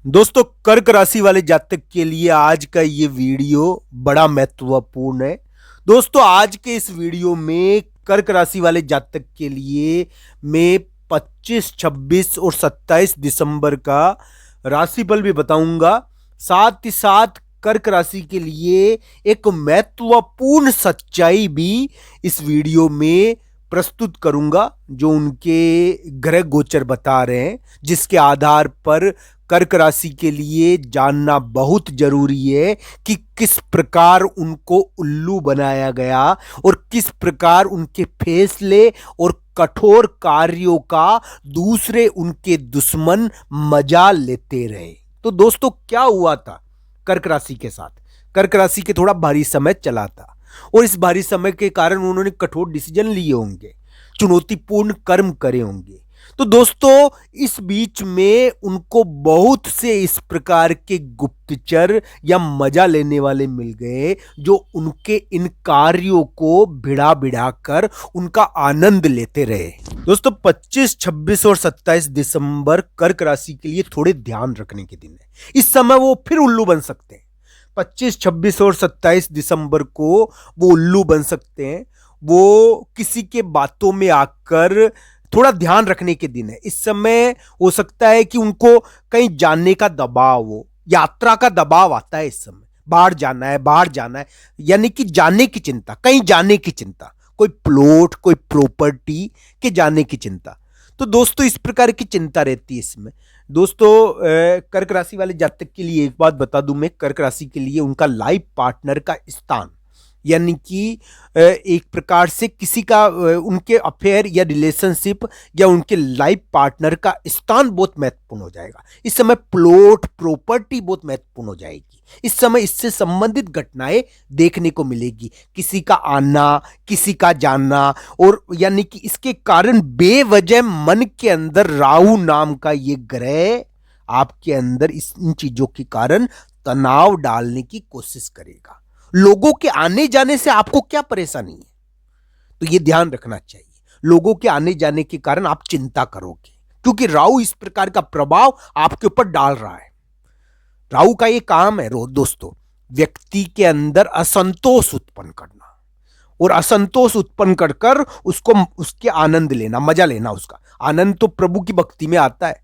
दोस्तों, कर्क राशि वाले जातक के लिए आज का ये वीडियो बड़ा महत्वपूर्ण है। दोस्तों, आज के इस वीडियो में कर्क राशि वाले जातक के लिए मैं 25, 26 और 27 दिसंबर का राशिफल भी बताऊंगा। साथ ही साथ कर्क राशि के लिए एक महत्वपूर्ण सच्चाई भी इस वीडियो में प्रस्तुत करूंगा, जो उनके ग्रह गोचर बता रहे हैं, जिसके आधार पर कर्क राशि के लिए जानना बहुत जरूरी है कि किस प्रकार उनको उल्लू बनाया गया और किस प्रकार उनके फैसले और कठोर कार्यों का दूसरे उनके दुश्मन मजा लेते रहे। तो दोस्तों, क्या हुआ था कर्क राशि के साथ? कर्क राशि के थोड़ा भारी समय चला था और इस भारी समय के कारण उन्होंने कठोर डिसीजन लिए होंगे, चुनौतीपूर्ण कर्म करे होंगे। तो दोस्तों, इस बीच में उनको बहुत से इस प्रकार के गुप्तचर या मजा लेने वाले मिल गए, जो उनके इन कार्यों को भिड़ा भिड़ा कर उनका आनंद लेते रहे। दोस्तों, 25, 26 और 27 दिसंबर कर्क राशि के लिए थोड़े ध्यान रखने के दिन है। इस समय वो फिर उल्लू बन सकते हैं। 25, 26 और 27 दिसंबर को वो उल्लू बन सकते हैं। वो किसी के बातों में आकर थोड़ा ध्यान रखने के दिन है। इस समय हो सकता है कि उनको कहीं जाने का दबाव हो, यात्रा का दबाव आता है। इस समय बाहर जाना है, बाहर जाना है, यानी कि जाने की चिंता, कहीं जाने की चिंता, कोई प्लॉट, कोई प्रॉपर्टी के जाने की चिंता। तो दोस्तों, इस प्रकार की चिंता रहती है इसमें। दोस्तों, कर्क राशि वाले जातक के लिए एक बात बता दूं मैं, कर्क राशि के लिए उनका लाइफ पार्टनर का स्थान, यानी कि एक प्रकार से किसी का उनके अफेयर या रिलेशनशिप या उनके लाइफ पार्टनर का स्थान बहुत महत्वपूर्ण हो जाएगा। इस समय प्लॉट, प्रॉपर्टी बहुत महत्वपूर्ण हो जाएगी। इस समय इससे संबंधित घटनाएं देखने को मिलेगी, किसी का आना, किसी का जाना, और यानी कि इसके कारण बेवजह मन के अंदर राहु नाम का ये ग्रह आपके अंदर इन चीजों के कारण तनाव डालने की कोशिश करेगा। लोगों के आने जाने से आपको क्या परेशानी है, तो यह ध्यान रखना चाहिए। लोगों के आने जाने के कारण आप चिंता करोगे, क्योंकि राहु इस प्रकार का प्रभाव आपके ऊपर डाल रहा है। राहु का यह काम है दोस्तों, व्यक्ति के अंदर असंतोष उत्पन्न करना, और असंतोष उत्पन्न कर कर उसको उसके आनंद लेना, मजा लेना। उसका आनंद तो प्रभु की भक्ति में आता है,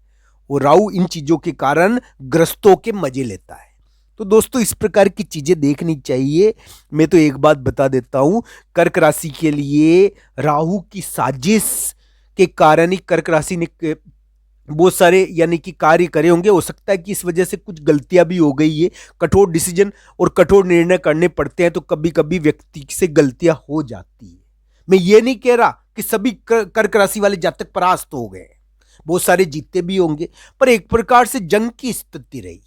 और राहु इन चीजों के कारण ग्रस्तों के मजे लेता है। तो दोस्तों, इस प्रकार की चीजें देखनी चाहिए। मैं तो एक बात बता देता हूं, कर्क राशि के लिए राहु की साजिश के कारण ही कर्क राशि ने बहुत सारे यानी कि कार्य करे होंगे। हो सकता है कि इस वजह से कुछ गलतियां भी हो गई है। कठोर डिसीजन और कठोर निर्णय करने पड़ते हैं, तो कभी कभी व्यक्ति से गलतियां हो जाती है। मैं ये नहीं कह रहा कि सभी कर्क राशि वाले जातक परास्त हो गए, बहुत सारे जीते भी होंगे, पर एक प्रकार से जंग की स्थिति रही।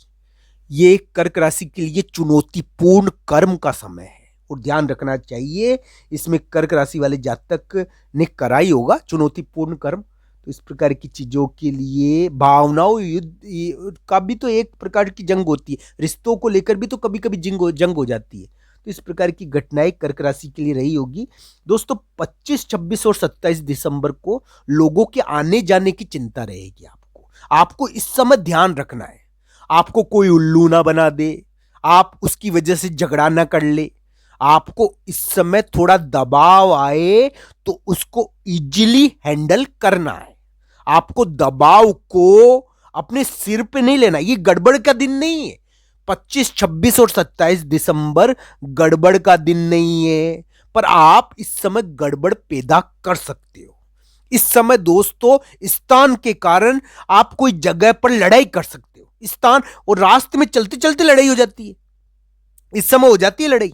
ये कर्क राशि के लिए चुनौतीपूर्ण कर्म का समय है, और ध्यान रखना चाहिए, इसमें कर्क राशि वाले जातक ने करा ही होगा चुनौतीपूर्ण कर्म। तो इस प्रकार की चीजों के लिए भावनाओं, युद्ध का भी तो एक प्रकार की जंग होती है, रिश्तों को लेकर भी तो कभी कभी जंग हो जाती है। तो इस प्रकार की घटनाएं कर्क राशि के लिए रही होगी। दोस्तों, 25, 26 और 27 दिसंबर को लोगों के आने जाने की चिंता रहेगी। आपको इस समय ध्यान रखना है, आपको कोई उल्लू ना बना दे, आप उसकी वजह से झगड़ा ना कर ले। आपको इस समय थोड़ा दबाव आए तो उसको इजीली हैंडल करना है। आपको दबाव को अपने सिर पे नहीं लेना। ये गड़बड़ का दिन नहीं है। 25, 26 और 27 दिसंबर गड़बड़ का दिन नहीं है, पर आप इस समय गड़बड़ पैदा कर सकते हो। इस समय दोस्तों, स्थान के कारण आप कोई जगह पर लड़ाई कर सकते हो। स्थान और रास्ते में चलते चलते लड़ाई हो जाती है, इस समय हो जाती है लड़ाई।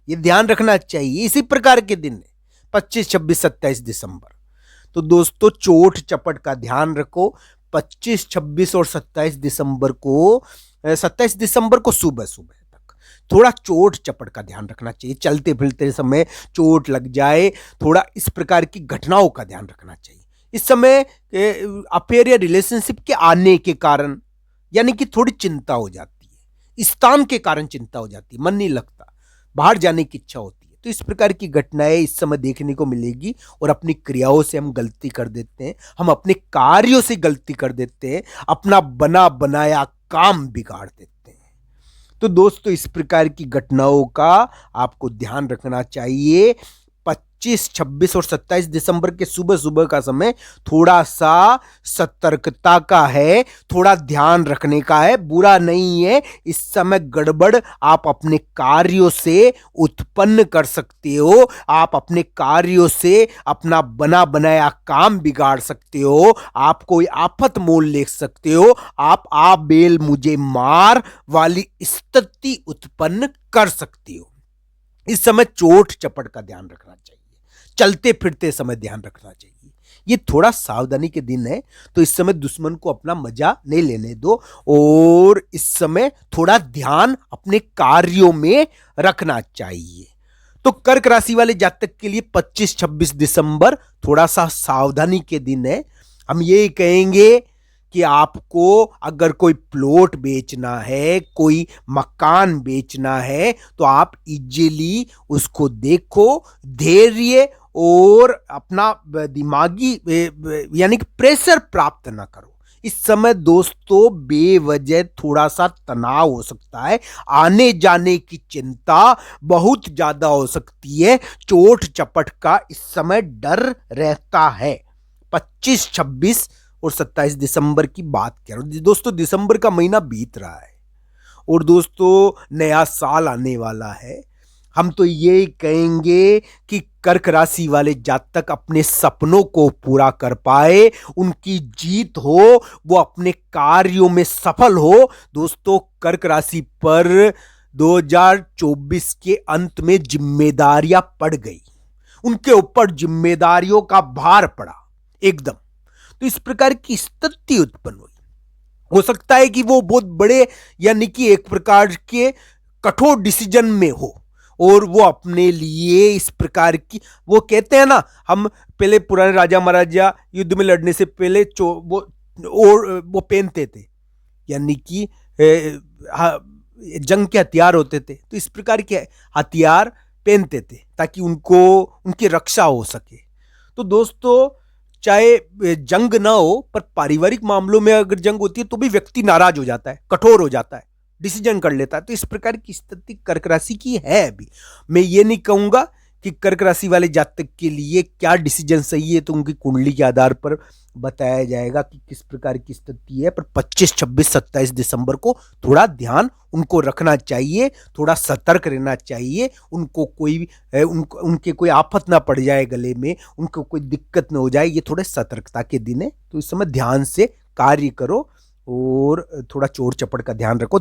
ये ध्यान रखना चाहिए। इसी प्रकार के दिन है 25, 26, 27 दिसंबर। तो दोस्तों, चोट चपट का ध्यान रखो। 25, 26 और 27 दिसंबर को 27 दिसंबर को सुबह सुबह तक थोड़ा चोट चपट का ध्यान रखना चाहिए। चलते फिरते समय चोट लग जाए, थोड़ा इस प्रकार की घटनाओं का ध्यान रखना चाहिए। इस समय अफेयर या रिलेशनशिप के आने के कारण यानी कि थोड़ी चिंता हो जाती है, स्थान के कारण चिंता हो जाती है, मन नहीं लगता, बाहर जाने की इच्छा होती है। तो इस प्रकार की घटनाएं इस समय देखने को मिलेगी, और अपनी क्रियाओं से हम गलती कर देते हैं, हम अपने कार्यों से गलती कर देते हैं, अपना बना बनाया काम बिगाड़ देते हैं। तो दोस्तों इस प्रकार की घटनाओं का आपको ध्यान रखना चाहिए। 25, 26 और 27 दिसंबर के सुबह सुबह का समय थोड़ा सा सतर्कता का है, थोड़ा ध्यान रखने का है, बुरा नहीं है। इस समय गड़बड़ आप अपने कार्यों से उत्पन्न कर सकते हो, आप अपने कार्यों से अपना बना बनाया काम बिगाड़ सकते हो, आप कोई आफत मोल ले सकते हो, आप बेल मुझे मार वाली स्थिति उत्पन्न कर सकते हो। इस समय चोट चपट का ध्यान रखना चाहिए, चलते फिरते समय ध्यान रखना चाहिए। ये थोड़ा सावधानी के दिन है, तो इस समय दुश्मन को अपना मजा नहीं लेने दो और इस समय थोड़ा ध्यान अपने कार्यों में रखना चाहिए। तो कर्क राशि वाले जातक के लिए 25-26 दिसंबर थोड़ा सा सावधानी के दिन है। हम ये कहेंगे कि आपको अगर कोई प्लॉट बेचना है, कोई मकान बेचना है, तो आप इजीली उसको देखो, धैर्य और अपना दिमागी यानी कि प्रेशर प्राप्त ना करो। इस समय दोस्तों बेवजह थोड़ा सा तनाव हो सकता है, आने जाने की चिंता बहुत ज्यादा हो सकती है, चोट चपट का इस समय डर रहता है। 25, 26 और 27 दिसंबर की बात कर रहा हूं दोस्तों। दिसंबर का महीना बीत रहा है और दोस्तों नया साल आने वाला है। हम तो ये कहेंगे कि कर्क राशि वाले जातक अपने सपनों को पूरा कर पाए, उनकी जीत हो, वो अपने कार्यों में सफल हो। दोस्तों कर्क राशि पर 2024 के अंत में जिम्मेदारियां पड़ गई, उनके ऊपर जिम्मेदारियों का भार पड़ा एकदम। तो इस प्रकार की स्थिति उत्पन्न हुई। हो सकता है कि वो बहुत बड़े यानी कि एक प्रकार के कठोर डिसीजन में हो और वो अपने लिए इस प्रकार की, वो कहते हैं ना, हम पहले पुराने राजा महाराजा युद्ध में लड़ने से पहले वो पहनते थे, यानी कि जंग के हथियार होते थे, तो इस प्रकार के हथियार पहनते थे ताकि उनकी रक्षा हो सके। तो दोस्तों चाहे जंग ना हो, पर पारिवारिक मामलों में अगर जंग होती है तो भी व्यक्ति नाराज हो जाता है, कठोर हो जाता है, डिसीजन कर लेता है। तो इस प्रकार की स्थिति कर्क राशि की है। अभी मैं ये नहीं कहूंगा कि कर्क राशि वाले जातक के लिए क्या डिसीजन सही है, तो उनकी कुंडली के आधार पर बताया जाएगा कि किस प्रकार की स्थिति है। पर 25, 26, 27 दिसंबर को थोड़ा ध्यान उनको रखना चाहिए, थोड़ा सतर्क रहना चाहिए। उनको उनके कोई आफत ना पड़ जाए गले में, उनको कोई दिक्कत ना हो जाए, ये थोड़े सतर्कता के दिन है। तो इस समय ध्यान से कार्य करो और थोड़ा चोट चपड़ का ध्यान रखो।